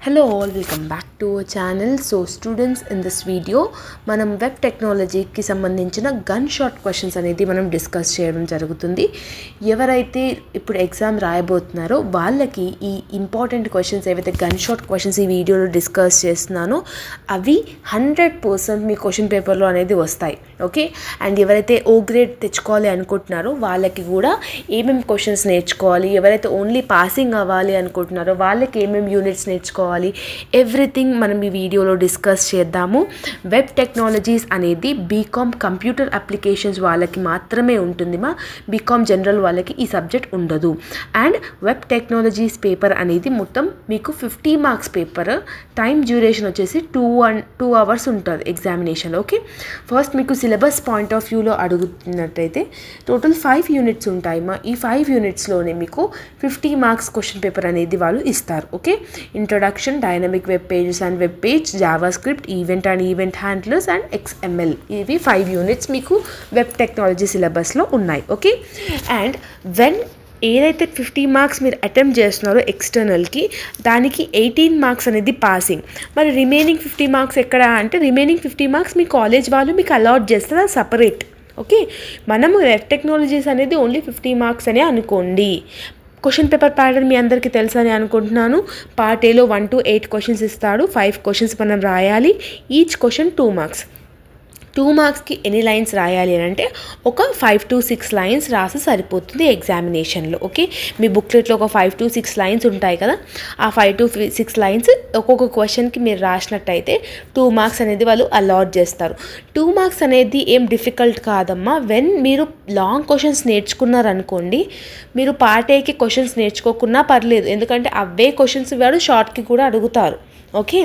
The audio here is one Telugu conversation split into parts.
Hello all, welcome back to our channel. So students, in this video మనం వెబ్ టెక్నాలజీకి సంబంధించిన గన్ షాట్ క్వశ్చన్స్ అనేది మనం డిస్కస్ చేయడం జరుగుతుంది. ఎవరైతే ఇప్పుడు ఎగ్జామ్ రాయబోతున్నారో వాళ్ళకి ఈ ఇంపార్టెంట్ క్వశ్చన్స్ ఏవైతే గన్ షాట్ క్వశ్చన్స్ ఈ వీడియోలో డిస్కస్ చేస్తున్నానో అవి 100% మీ క్వశ్చన్ పేపర్లో అనేది వస్తాయి. ఓకే, అండ్ ఎవరైతే ఓ గ్రేడ్ తెచ్చుకోవాలి అనుకుంటున్నారో వాళ్ళకి కూడా ఏమేమి క్వశ్చన్స్ నేర్చుకోవాలి, ఎవరైతే ఓన్లీ పాసింగ్ అవ్వాలి అనుకుంటున్నారో వాళ్ళకి ఏమేమి యూనిట్స్ నేర్చుకోవాలి, ఎవ్రీథింగ్ మనం ఈ వీడియోలో డిస్కస్ చేద్దాము. వెబ్ టెక్నాలజీస్ అనేది బీకామ్ కంప్యూటర్ అప్లికేషన్స్ వాళ్ళకి మాత్రమే ఉంటుంది. బీకామ్ జనరల్ వాళ్ళకి ఈ సబ్జెక్ట్ ఉండదు. అండ్ వెబ్ టెక్నాలజీస్ పేపర్ అనేది మొత్తం మీకు 50 మార్క్స్ పేపర్. టైం డ్యూరేషన్ వచ్చేసి 2 hours ఉంటుంది ఎగ్జామినేషన్. ఓకే, ఫస్ట్ మీకు సిలబస్ పాయింట్ ఆఫ్ వ్యూలో అడుగుతున్నట్టయితే టోటల్ 5 యూనిట్స్ ఉంటాయి. ఈ 5 యూనిట్స్లోనే మీకు 50 మార్క్స్ క్వశ్చన్ పేపర్ అనేది వాళ్ళు ఇస్తారు. Okay, introduction, dynamic web pages and web page, Java script, event and event handlers and XML. ఇవి 5 యూనిట్స్ మీకు వెబ్ టెక్నాలజీ సిలబస్లో ఉన్నాయి. ఓకే, అండ్ ఏదైతే 50 మార్క్స్ మీరు అటెంప్ట్ చేస్తున్నారో ఎక్స్టర్నల్కి, దానికి 18 మార్క్స్ అనేది పాసింగ్. మరి రిమైనింగ్ 50 మార్క్స్ ఎక్కడ అంటే రిమైనింగ్ 50 మార్క్స్ మీ కాలేజ్ వాళ్ళు మీకు అలాట్ చేస్తారు సపరేట్. ఓకే, మనము వెబ్ టెక్నాలజీస్ అనేది ఓన్లీ 50 మార్క్స్ అనే అనుకోండి. క్వశ్చన్ పేపర్ ప్యాటర్న్ మీ అందరికీ తెలుసని అనుకుంటున్నాను. పార్ట్ ఏలో 1 to 8 క్వశ్చన్స్ ఇస్తాడు. 5 క్వశ్చన్స్ మనం రాయాలి. Each question 2 marks. 2 మార్క్స్కి ఎన్ని లైన్స్ రాయాలి అని అంటే ఒక 5 to 6 లైన్స్ రాసి సరిపోతుంది ఎగ్జామినేషన్లో. ఓకే, మీ బుక్లెట్లో ఒక 5 to 6 లైన్స్ ఉంటాయి కదా, ఆ 5 to 6 లైన్స్ ఒక్కొక్క క్వశ్చన్కి మీరు రాసినట్టయితే 2 మార్క్స్ అనేది వాళ్ళు అలాట్ చేస్తారు. 2 మార్క్స్ అనేది ఏం డిఫికల్ట్ కాదమ్మా. మీరు లాంగ్ క్వశ్చన్స్ నేర్చుకున్నారనుకోండి, మీరు పార్ట్ ఏకి క్వశ్చన్స్ నేర్చుకోకున్నా పర్లేదు, ఎందుకంటే అవే క్వశ్చన్స్ వాడు షార్ట్కి కూడా అడుగుతారు. ఓకే,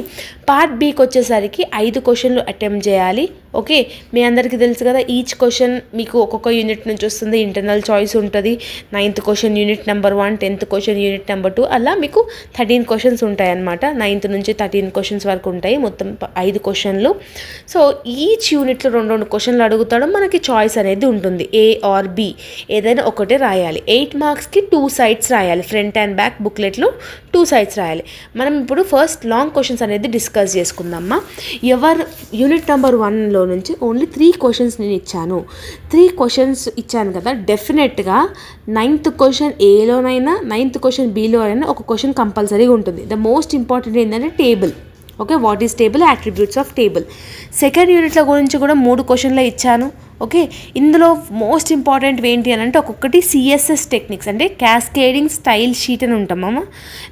పార్ట్ బికి వచ్చేసరికి 5 క్వశ్చన్లు అటెంప్ట్ చేయాలి. ఓకే, మీ అందరికీ తెలుసు కదా, ఈచ్ క్వశ్చన్ మీకు ఒక్కొక్క యూనిట్ నుంచి వస్తుంది. ఇంటర్నల్ చాయిస్ ఉంటుంది. 9th question unit number 1, 10th question unit number 2, అలా మీకు 13 క్వశ్చన్స్ ఉంటాయి అన్నమాట. 9th నుంచి 13 క్వశ్చన్స్ వరకు ఉంటాయి, మొత్తం 5 క్వశ్చన్లు. సో ఈచ్ యూనిట్లో 2 క్వశ్చన్లు అడుగుతాడు. మనకి చాయిస్ అనేది ఉంటుంది, A or B, ఏదైనా ఒకటే రాయాలి. 8 మార్క్స్కి 2 sides రాయాలి. ఫ్రంట్ అండ్ బ్యాక్ బుక్లెట్లో 2 sides రాయాలి. మనం ఇప్పుడు ఫస్ట్ లాంగ్ క్వశ్చన్స్ అనేది డిస్కస్ చేసుకుందామా. యూనిట్ నెంబర్ 1లో నుంచి ఓన్లీ 3 క్వశ్చన్స్ నేను ఇచ్చాను. 3 క్వశ్చన్స్ ఇచ్చాను కదా, డెఫినెట్గా 9th క్వశ్చన్ ఏలోనైనా 9th క్వశ్చన్ బీలో అయినా ఒక క్వశ్చన్ కంపల్సరీగా ఉంటుంది. ద మోస్ట్ ఇంపార్టెంట్ ఏంటంటే table. Okay, what is table, attributes of table. Second యూనిట్ల గురించి కూడా 3 క్వశ్చన్లు ఇచ్చాను. ఓకే, ఇందులో మోస్ట్ ఇంపార్టెంట్ ఏంటి అని అంటే ఒక్కొక్కటి CSS టెక్నిక్స్ అంటే క్యాస్కేడింగ్ స్టైల్ షీట్ అని ఉంటామమ్మ.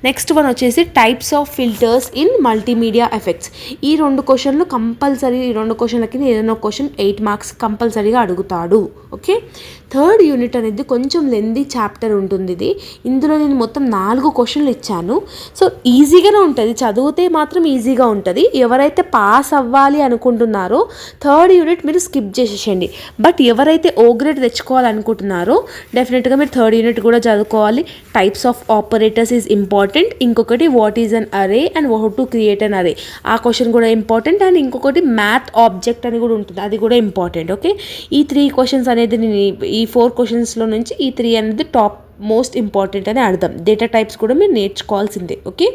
నెక్స్ట్ వన్ వచ్చేసి types of filters in multimedia effects. ఈ 2 క్వశ్చన్లు కంపల్సరీ. ఈ 2 క్వశ్చన్లకి ఏదైనా క్వశ్చన్ 8 మార్క్స్ కంపల్సరీగా అడుగుతాడు. ఓకే, థర్డ్ యూనిట్ అనేది కొంచెం లెందీ చాప్టర్ ఉంటుంది. ఇందులో నేను మొత్తం 4 క్వశ్చన్లు ఇచ్చాను. సో ఈజీగానే ఉంటుంది, చదివితే మాత్రం ఈజీగా ఉంటుంది. ఎవరైతే పాస్ అవ్వాలి అనుకుంటున్నారో థర్డ్ యూనిట్ మీరు స్కిప్ చేసేసేయండి. బట్ ఎవరైతే ఓ గ్రేడ్ తెచ్చుకోవాలనుకుంటున్నారో డెఫినెట్గా మీరు థర్డ్ యూనిట్ కూడా చదువుకోవాలి. Types of operators is important. ఇంకొకటి వాట్ ఈజ్ అన్ అరే and how to create an అరే, ఆ క్వశ్చన్ కూడా ఇంపార్టెంట్. అండ్ ఇంకొకటి మ్యాథ్ ఆబ్జెక్ట్ అని కూడా ఉంటుంది, అది కూడా ఇంపార్టెంట్. ఓకే, ఈ 3 క్వశ్చన్స్ అనేది నేను ఈ 4 క్వశ్చన్స్లో నుంచి ఈ 3 అనేది టాప్ మోస్ట్ ఇంపార్టెంట్ అని అర్థం. డేటా టైప్స్ కూడా మీరు నేర్చుకోవాల్సిందే. ఓకే,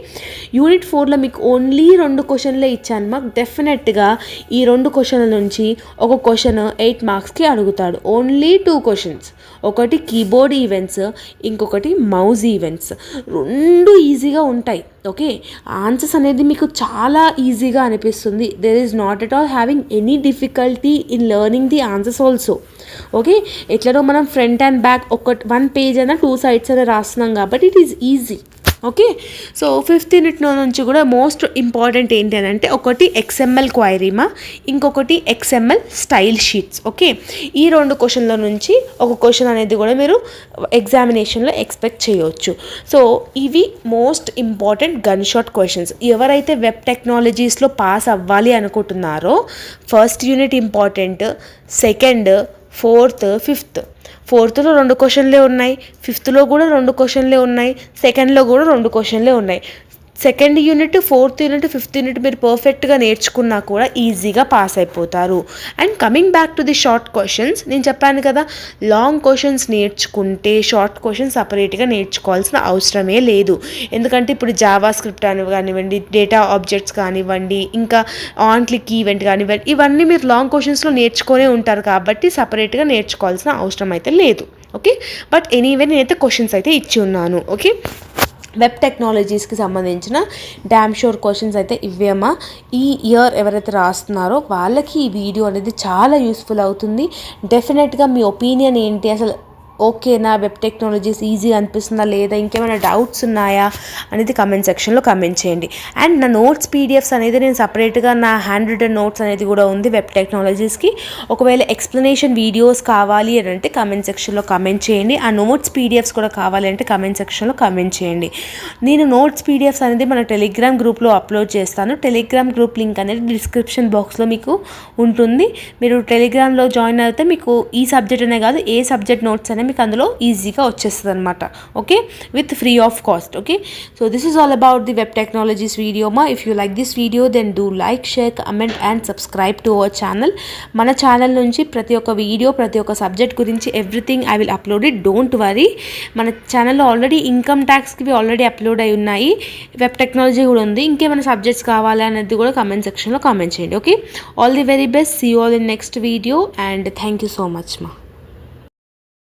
యూనిట్ 4లో మీకు ఓన్లీ 2 క్వశ్చన్లే ఇచ్చాను. మాకు డెఫినెట్గా ఈ 2 క్వశ్చన్ల నుంచి ఒక క్వశ్చన్ 8 మార్క్స్కి అడుగుతాడు. ఓన్లీ 2 క్వశ్చన్స్, ఒకటి కీబోర్డ్ ఈవెంట్స్, ఇంకొకటి మౌజ్ ఈవెంట్స్. 2 ఈజీగా ఉంటాయి. ఓకే, ఆన్సర్స్ అనేది మీకు చాలా ఈజీగా అనిపిస్తుంది. There is not at all having any difficulty in learning the answers also. Okay, ఎట్లనో మనం ఫ్రంట్ అండ్ బ్యాక్ 1 పేజ్ అయినా 2 sides అయినా రాస్తున్నాం కాబట్టి it is easy. Okay, so 5th యూనిట్లో నుంచి కూడా మోస్ట్ ఇంపార్టెంట్ ఏంటి అని అంటే ఒకటి XML క్వైరీమా, ఇంకొకటి XML స్టైల్ షీట్స్. ఓకే, ఈ 2 క్వశ్చన్ల నుంచి ఒక క్వశ్చన్ అనేది కూడా మీరు ఎగ్జామినేషన్లో ఎక్స్పెక్ట్ చేయవచ్చు. సో ఇవి most important gun shot questions. ఎవరైతే వెబ్ టెక్నాలజీస్లో పాస్ అవ్వాలి అనుకుంటున్నారో first unit important, second, 4th, 5th. 4thలో 2 క్వశ్చన్లే ఉన్నాయి, 5thలో కూడా 2 క్వశ్చన్లే ఉన్నాయి, సెకండ్లో కూడా 2 క్వశ్చన్లే ఉన్నాయి. Second unit, fourth unit, fifth unit మీరు పర్ఫెక్ట్గా నేర్చుకున్నా కూడా ఈజీగా పాస్ అయిపోతారు. And coming back to the short questions, నేను చెప్పాను కదా, లాంగ్ క్వశ్చన్స్ నేర్చుకుంటే షార్ట్ క్వశ్చన్స్ సపరేట్గా నేర్చుకోవాల్సిన అవసరమే లేదు. ఎందుకంటే ఇప్పుడు జావా స్క్రిప్ట్ అని కానివ్వండి, డేటా ఆబ్జెక్ట్స్ కానివ్వండి, ఇంకా ఆన్ క్లిక్ ఈవెంట్ కానివ్వండి, ఇవన్నీ మీరు లాంగ్ క్వశ్చన్స్లో నేర్చుకొనే ఉంటారు కాబట్టి సపరేట్గా నేర్చుకోవాల్సిన అవసరం అయితే లేదు. ఓకే, బట్ ఎనీవే నేనైతే క్వశ్చన్స్ అయితే ఇచ్చి ఉన్నాను. ఓకే, వెబ్ టెక్నాలజీస్కి సంబంధించిన డ్యామ్ షోర్ క్వశ్చన్స్ అయితే ఇవేమా. ఈ ఇయర్ ఎవరైతే రాస్తున్నారో వాళ్ళకి ఈ వీడియో అనేది చాలా యూస్ఫుల్ అవుతుంది. డెఫినెట్గా మీ ఒపీనియన్ ఏంటి, అసలు ఓకేనా, వెబ్ టెక్నాలజీస్ ఈజీ అనిపిస్తుందా లేదా, ఇంకేమైనా డౌట్స్ ఉన్నాయా అనేది కమెంట్ సెక్షన్లో కమెంట్ చేయండి. అండ్ నా నోట్స్ పీడిఎఫ్స్ అనేది నేను సపరేట్గా నా హ్యాండ్ రిటన్ నోట్స్ అనేది కూడా ఉంది వెబ్ టెక్నాలజీస్కి. ఒకవేళ ఎక్స్ప్లెనేషన్ వీడియోస్ కావాలి అని అంటే కమెంట్ సెక్షన్లో కమెంట్ చేయండి. ఆ నోట్స్ పీడిఎఫ్స్ కూడా కావాలి అంటే కమెంట్ సెక్షన్లో కమెంట్ చేయండి. నేను నోట్స్ పీడిఎఫ్స్ అనేది మన టెలిగ్రామ్ గ్రూప్లో అప్లోడ్ చేస్తాను. టెలిగ్రామ్ గ్రూప్ లింక్ అనేది డిస్క్రిప్షన్ బాక్స్లో మీకు ఉంటుంది. మీరు టెలిగ్రామ్లో జాయిన్ అయితే మీకు ఈ సబ్జెక్ట్ అనే కాదు, ఏ సబ్జెక్ట్ నోట్స్ అనేది మీకు అందులో ఈజీగా వచ్చేస్తుంది అనమాట. Okay, with free of cost. Okay, so this is all about the web technologies video మా. If you like this video then do like, share, comment and subscribe to our channel. మన ఛానల్ నుంచి ప్రతి ఒక్క వీడియో, ప్రతి ఒక్క సబ్జెక్ట్ గురించి everything I will upload it, don't worry. మన ఛానల్లో ఆల్రెడీ ఇన్కమ్ ట్యాక్స్కి ఆల్రెడీ అప్లోడ్ అయి ఉన్నాయి, వెబ్ టెక్నాలజీ కూడా ఉంది. ఇంకేమైనా సబ్జెక్ట్స్ కావాలి అనేది కూడా కమెంట్ సెక్షన్లో కామెంట్ చేయండి. Okay, all the very best, see you all in next video and thank you so much మా.